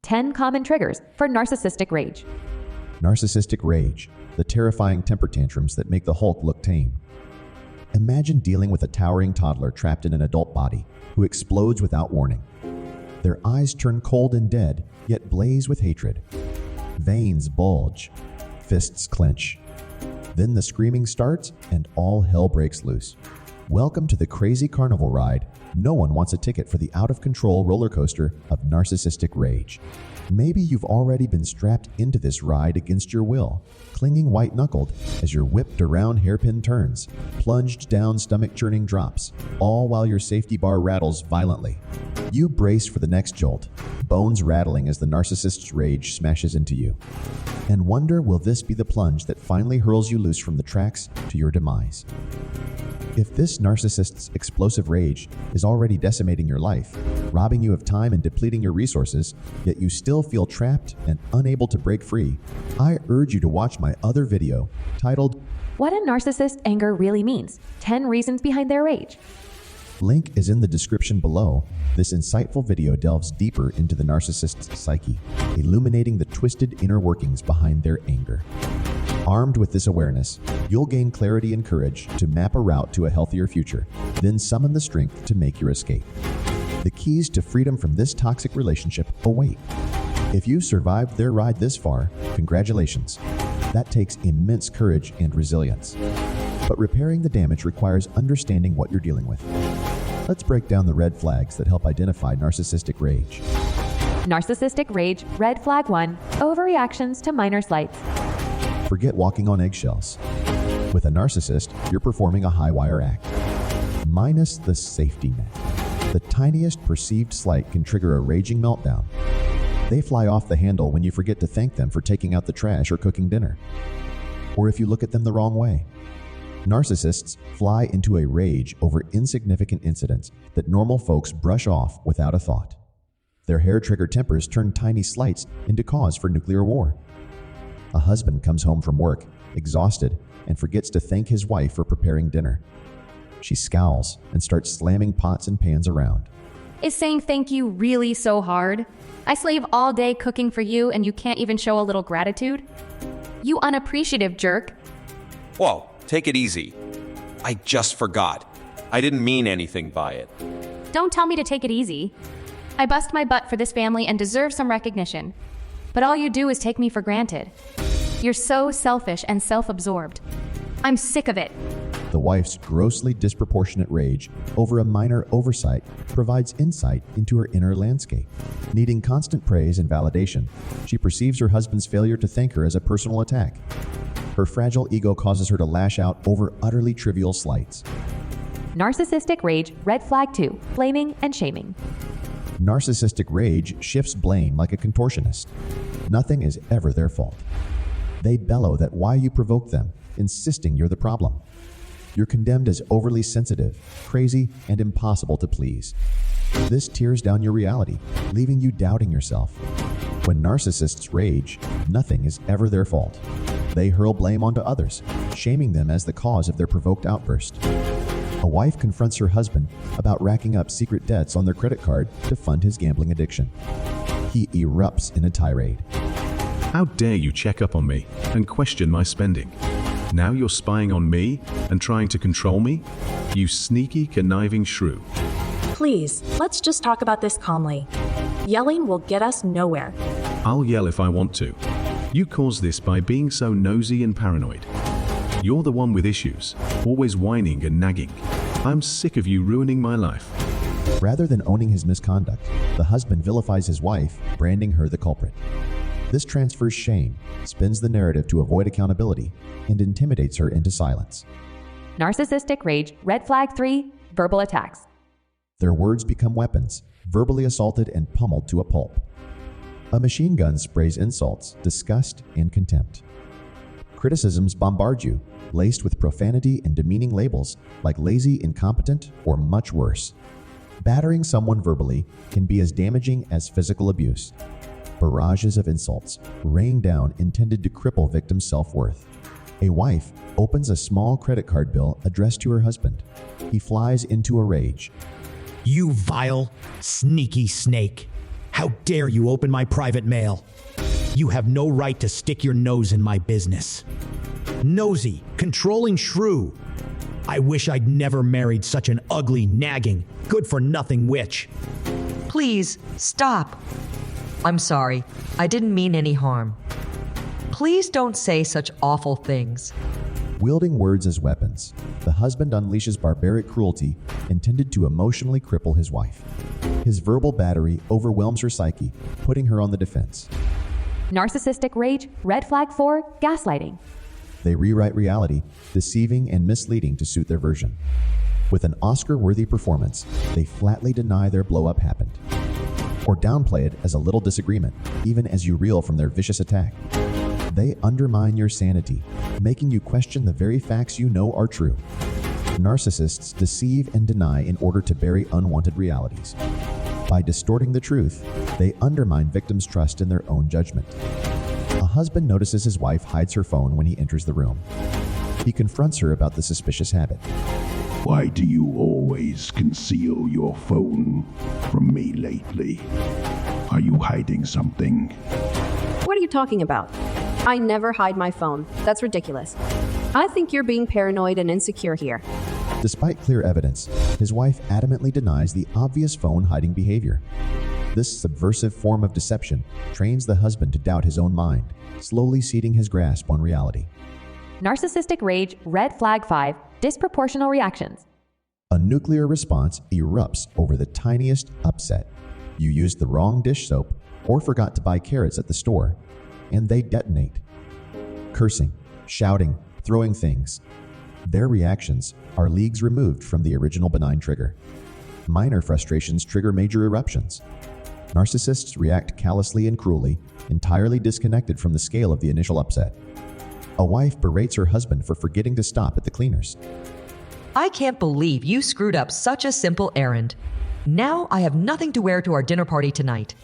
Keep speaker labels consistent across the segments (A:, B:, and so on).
A: 10 common triggers for narcissistic rage.
B: Narcissistic rage, the terrifying temper tantrums that make the Hulk look tame. Imagine dealing with a towering toddler trapped in an adult body who explodes without warning. Their eyes turn cold and dead, yet blaze with hatred. Veins bulge, fists clench. Then the screaming starts and all hell breaks loose. Welcome to the crazy carnival ride. No one wants a ticket for the out-of-control roller coaster of narcissistic rage. Maybe you've already been strapped into this ride against your will, clinging white-knuckled as you're whipped around hairpin turns, plunged down stomach-churning drops, all while your safety bar rattles violently. You brace for the next jolt, bones rattling as the narcissist's rage smashes into you. And wonder, will this be the plunge that finally hurls you loose from the tracks to your demise? If this narcissist's explosive rage is already decimating your life, robbing you of time and depleting your resources, yet you still feel trapped and unable to break free, I urge you to watch my other video titled,
A: What a Narcissist Anger Really Means, 10 Reasons Behind Their Rage.
B: Link is in the description below. This insightful video delves deeper into the narcissist's psyche, illuminating the twisted inner workings behind their anger. Armed with this awareness, you'll gain clarity and courage to map a route to a healthier future, then summon the strength to make your escape. The keys to freedom from this toxic relationship await. If you survived their ride this far, congratulations. That takes immense courage and resilience. But repairing the damage requires understanding what you're dealing with. Let's break down the red flags that help identify narcissistic rage.
A: Narcissistic rage, red flag 1, overreactions to minor slights.
B: Forget walking on eggshells. With a narcissist, you're performing a high-wire act. Minus the safety net. The tiniest perceived slight can trigger a raging meltdown. They fly off the handle when you forget to thank them for taking out the trash or cooking dinner. Or if you look at them the wrong way. Narcissists fly into a rage over insignificant incidents that normal folks brush off without a thought. Their hair-trigger tempers turn tiny slights into cause for nuclear war. A husband comes home from work, exhausted, and forgets to thank his wife for preparing dinner. She scowls and starts slamming pots and pans around.
C: Is saying thank you really so hard? I slave all day cooking for you and you can't even show a little gratitude? You unappreciative jerk.
D: Whoa, take it easy. I just forgot. I didn't mean anything by it.
C: Don't tell me to take it easy. I bust my butt for this family and deserve some recognition. But all you do is take me for granted. You're so selfish and self-absorbed. I'm sick of it.
B: The wife's grossly disproportionate rage over a minor oversight provides insight into her inner landscape. Needing constant praise and validation, she perceives her husband's failure to thank her as a personal attack. Her fragile ego causes her to lash out over utterly trivial slights.
A: Narcissistic rage, red flag 2, blaming and shaming.
B: Narcissistic rage shifts blame like a contortionist. Nothing is ever their fault. They bellow that why you provoke them, insisting you're the problem. You're condemned as overly sensitive, crazy, and impossible to please. This tears down your reality, leaving you doubting yourself. When narcissists rage, nothing is ever their fault. They hurl blame onto others, shaming them as the cause of their provoked outburst. A wife confronts her husband about racking up secret debts on their credit card to fund his gambling addiction. He erupts in a tirade.
E: How dare you check up on me and question my spending? Now you're spying on me and trying to control me? You sneaky, conniving shrew.
F: Please, let's just talk about this calmly. Yelling will get us nowhere.
E: I'll yell if I want to. You caused this by being so nosy and paranoid. You're the one with issues, always whining and nagging. I'm sick of you ruining my life.
B: Rather than owning his misconduct, the husband vilifies his wife, branding her the culprit. This transfers shame, spins the narrative to avoid accountability, and intimidates her into silence.
A: Narcissistic rage, red flag 3, verbal attacks.
B: Their words become weapons, verbally assaulted and pummeled to a pulp. A machine gun sprays insults, disgust, and contempt. Criticisms bombard you, laced with profanity and demeaning labels like lazy, incompetent, or much worse. Battering someone verbally can be as damaging as physical abuse. Barrages of insults rain down, intended to cripple victims' self-worth. A wife opens a small credit card bill addressed to her husband. He flies into a rage.
G: You vile, sneaky snake. How dare you open my private mail? You have no right to stick your nose in my business. Nosy, controlling shrew. I wish I'd never married such an ugly, nagging, good-for-nothing witch.
H: Please, stop. I'm sorry. I didn't mean any harm. Please don't say such awful things.
B: Wielding words as weapons, the husband unleashes barbaric cruelty intended to emotionally cripple his wife. His verbal battery overwhelms her psyche, putting her on the defense.
A: Narcissistic rage, red flag 4, gaslighting.
B: They rewrite reality, deceiving and misleading to suit their version. With an Oscar-worthy performance, they flatly deny their blow-up happened, or downplay it as a little disagreement, even as you reel from their vicious attack. They undermine your sanity, making you question the very facts you know are true. Narcissists deceive and deny in order to bury unwanted realities. By distorting the truth, they undermine victims' trust in their own judgment. A husband notices his wife hides her phone when he enters the room. He confronts her about the suspicious habit.
I: Why do you always conceal your phone from me lately? Are you hiding something?
J: What are you talking about? I never hide my phone. That's ridiculous. I think you're being paranoid and insecure here.
B: Despite clear evidence, his wife adamantly denies the obvious phone hiding behavior. This subversive form of deception trains the husband to doubt his own mind, slowly ceding his grasp on reality.
A: Narcissistic rage, red flag 5, disproportional reactions.
B: A nuclear response erupts over the tiniest upset. You used the wrong dish soap or forgot to buy carrots at the store, and they detonate. Cursing, shouting, throwing things. Their reactions are leagues removed from the original benign trigger. Minor frustrations trigger major eruptions. Narcissists react callously and cruelly, entirely disconnected from the scale of the initial upset. A wife berates her husband for forgetting to stop at the cleaners.
H: I can't believe you screwed up such a simple errand. Now I have nothing to wear to our dinner party tonight.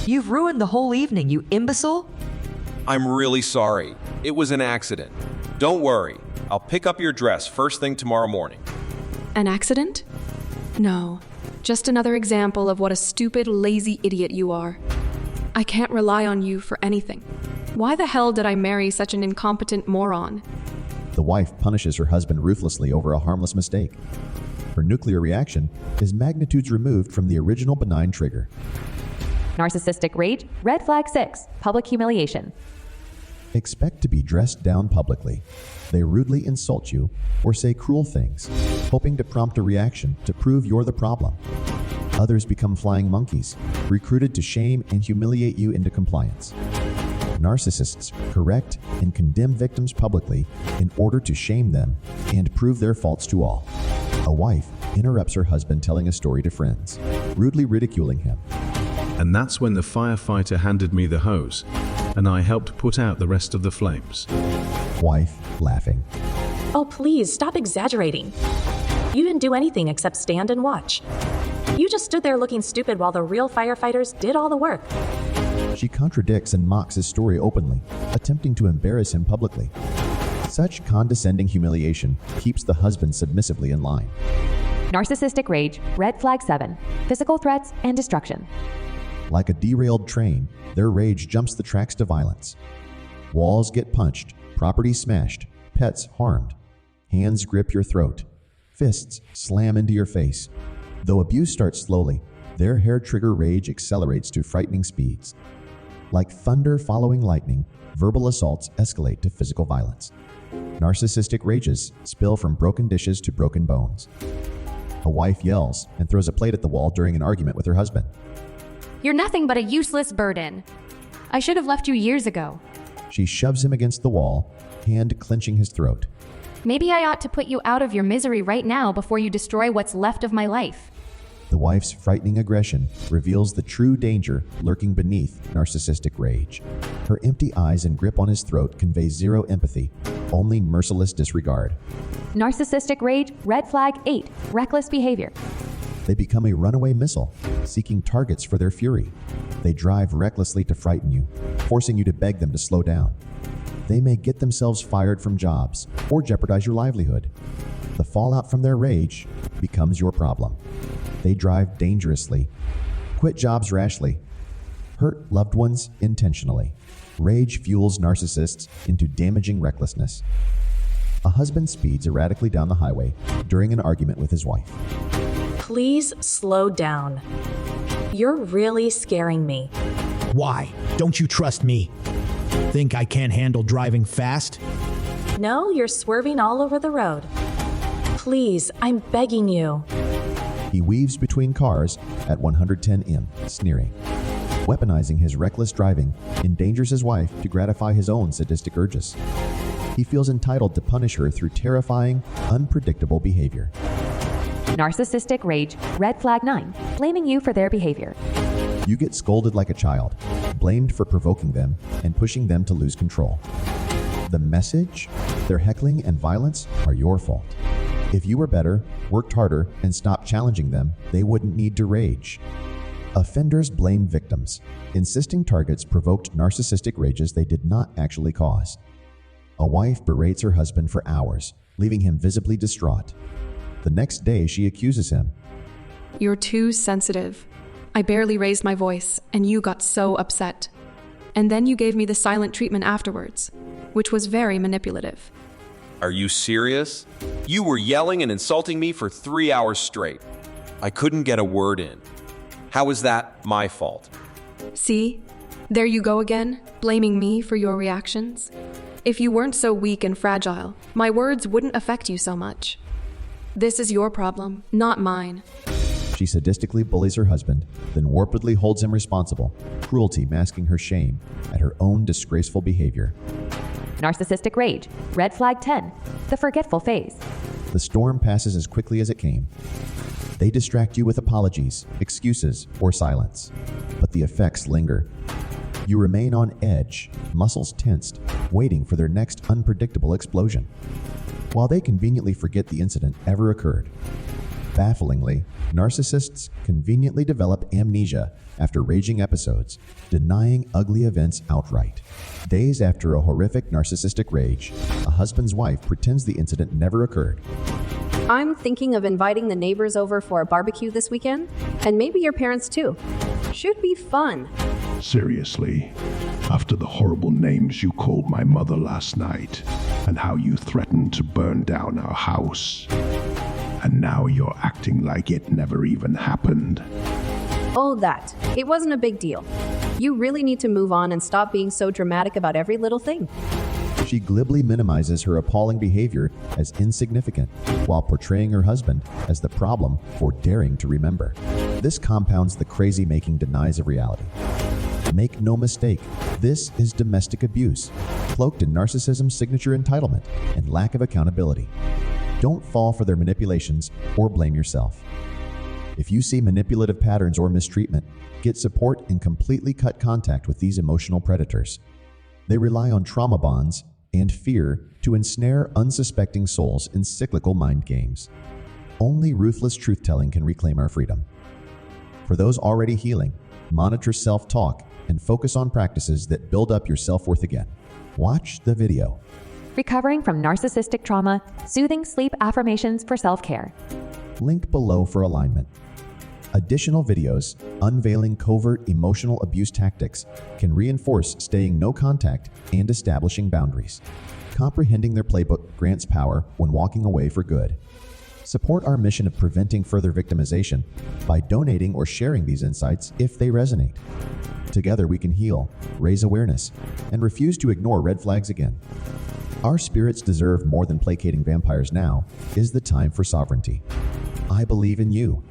H: You've ruined the whole evening, you imbecile.
D: I'm really sorry. It was an accident. Don't worry. I'll pick up your dress first thing tomorrow morning.
K: An accident? No. Just another example of what a stupid, lazy idiot you are. I can't rely on you for anything. Why the hell did I marry such an incompetent moron?
B: The wife punishes her husband ruthlessly over a harmless mistake. Her nuclear reaction is magnitudes removed from the original benign trigger.
A: Narcissistic rage, red flag 6, public humiliation.
B: Expect to be dressed down publicly. They rudely insult you or say cruel things, hoping to prompt a reaction to prove you're the problem. Others become flying monkeys, recruited to shame and humiliate you into compliance. Narcissists correct and condemn victims publicly in order to shame them and prove their faults to all. A wife interrupts her husband telling a story to friends, rudely ridiculing him.
E: And that's when the firefighter handed me the hose, and I helped put out the rest of the flames.
B: Wife laughing.
F: Oh, please, stop exaggerating. You didn't do anything except stand and watch. You just stood there looking stupid while the real firefighters did all the work.
B: She contradicts and mocks his story openly, attempting to embarrass him publicly. Such condescending humiliation keeps the husband submissively in line.
A: Narcissistic rage, red flag 7, physical threats and destruction.
B: Like a derailed train, their rage jumps the tracks to violence. Walls get punched, property smashed, pets harmed. Hands grip your throat. Fists slam into your face. Though abuse starts slowly, their hair-trigger rage accelerates to frightening speeds. Like thunder following lightning, verbal assaults escalate to physical violence. Narcissistic rages spill from broken dishes to broken bones. A wife yells and throws a plate at the wall during an argument with her husband.
C: You're nothing but a useless burden. I should have left you years ago.
B: She shoves him against the wall, hand clenching his throat.
C: Maybe I ought to put you out of your misery right now before you destroy what's left of my life.
B: The wife's frightening aggression reveals the true danger lurking beneath narcissistic rage. Her empty eyes and grip on his throat convey zero empathy, only merciless disregard.
A: Narcissistic rage, red flag 8, reckless behavior.
B: They become a runaway missile, seeking targets for their fury. They drive recklessly to frighten you, forcing you to beg them to slow down. They may get themselves fired from jobs or jeopardize your livelihood. The fallout from their rage becomes your problem. They drive dangerously, quit jobs rashly, hurt loved ones intentionally. Rage fuels narcissists into damaging recklessness. A husband speeds erratically down the highway during an argument with his wife.
F: Please slow down. You're really scaring me.
G: Why? Don't you trust me? Think I can't handle driving fast?
F: No, you're swerving all over the road. Please, I'm begging you.
B: He weaves between cars at 110 m, sneering. Weaponizing his reckless driving endangers his wife to gratify his own sadistic urges. He feels entitled to punish her through terrifying, unpredictable behavior.
A: Narcissistic rage, red flag 9, blaming you for their behavior.
B: You get scolded like a child, blamed for provoking them and pushing them to lose control. The message? Their heckling and violence are your fault. If you were better, worked harder, and stopped challenging them, they wouldn't need to rage. Offenders blame victims, insisting targets provoked narcissistic rages they did not actually cause. A wife berates her husband for hours, leaving him visibly distraught. The next day, she accuses him.
K: You're too sensitive. I barely raised my voice, and you got so upset. And then you gave me the silent treatment afterwards, which was very manipulative.
D: Are you serious? You were yelling and insulting me for 3 hours straight. I couldn't get a word in. How is that my fault?
K: See? There you go again, blaming me for your reactions. If you weren't so weak and fragile, my words wouldn't affect you so much. This is your problem, not mine.
B: She sadistically bullies her husband, then warpedly holds him responsible, cruelty masking her shame at her own disgraceful behavior.
A: Narcissistic rage, red flag 10, the forgetful phase.
B: The storm passes as quickly as it came. They distract you with apologies, excuses, or silence, but the effects linger. You remain on edge, muscles tensed, waiting for their next unpredictable explosion, while they conveniently forget the incident ever occurred. Bafflingly, narcissists conveniently develop amnesia after raging episodes, denying ugly events outright. Days after a horrific narcissistic rage, a husband's wife pretends the incident never occurred.
J: I'm thinking of inviting the neighbors over for a barbecue this weekend, and maybe your parents too. Should be fun.
I: Seriously, after the horrible names you called my mother last night, and how you threatened to burn down our house, and now you're acting like it never even happened.
J: Oh, that. It wasn't a big deal. You really need to move on and stop being so dramatic about every little thing.
B: She glibly minimizes her appalling behavior as insignificant, while portraying her husband as the problem for daring to remember. This compounds the crazy-making denies of reality. Make no mistake, this is domestic abuse, cloaked in narcissism's signature entitlement and lack of accountability. Don't fall for their manipulations or blame yourself. If you see manipulative patterns or mistreatment, get support and completely cut contact with these emotional predators. They rely on trauma bonds and fear to ensnare unsuspecting souls in cyclical mind games. Only ruthless truth-telling can reclaim our freedom. For those already healing, monitor self-talk and focus on practices that build up your self-worth again. Watch the video.
A: Recovering from narcissistic trauma, soothing sleep affirmations for self-care.
B: Link below for alignment. Additional videos unveiling covert emotional abuse tactics can reinforce staying no contact and establishing boundaries. Comprehending their playbook grants power when walking away for good. Support our mission of preventing further victimization by donating or sharing these insights if they resonate. Together we can heal, raise awareness, and refuse to ignore red flags again. Our spirits deserve more than placating vampires. Now is the time for sovereignty. I believe in you.